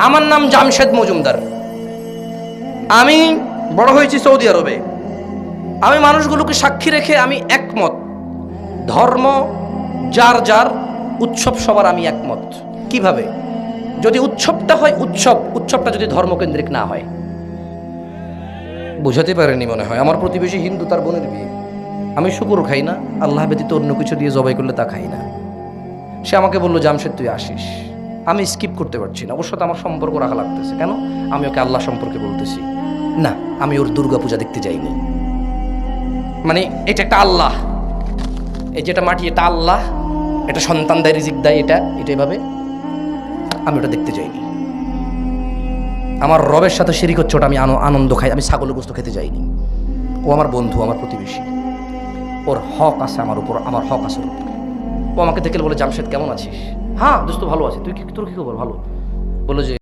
আমার নাম জামশেদ মজুমদার। আমি বড় হয়েছি সৌদি আরবে। আমি মানুষগুলোকে সাক্ষী রেখে আমি একমত, ধর্ম যার যার, উৎসব সবার আমি একমত। কিভাবে? যদি উৎসবটা হয় উৎসবটা যদি ধর্মকেন্দ্রিক না হয়। বুঝাতে পারেনি মনে হয়। আমার প্রতিবেশী হিন্দু, তার বোনের বিয়ে। আমি শুকুর খাই না, আল্লাহ ব্যতীত অন্য কিছু দিয়ে জবাই করলে তা খাই না। সে আমাকে বললো, জামশেদ তুই আসিস। আমি স্কিপ করতে পারছি না, অবশ্য তো আমার সম্পর্ক রাখা লাগতেছে। কেন? আমি ওকে আল্লাহ সম্পর্কে বলতেছি না, আমি ওর দুর্গা পূজা দেখতে যাইনি। মানে এটা একটা আল্লাহ, এই যেটা মাটি এটা আল্লাহ, এটা সন্তান দেয়, রিজিক দেয়, এটা এভাবে আমি ওটা দেখতে যাইনি। আমার রবের সাথে শিরিক হচ্ছে, ওটা আমি আনন্দ খাই। আমি ছাগলের গোস্ত খেতে যাইনি। ও আমার বন্ধু, আমার প্রতিবেশী, ওর হক আছে আমার উপর, আমার হক আছে ওর উপর। ও আমাকে দেখে বলে, জামশেদ কেমন আছিস? হ্যাঁ দোস্ত ভালো আছি, তোর কি খবর? ভালো। বললো যে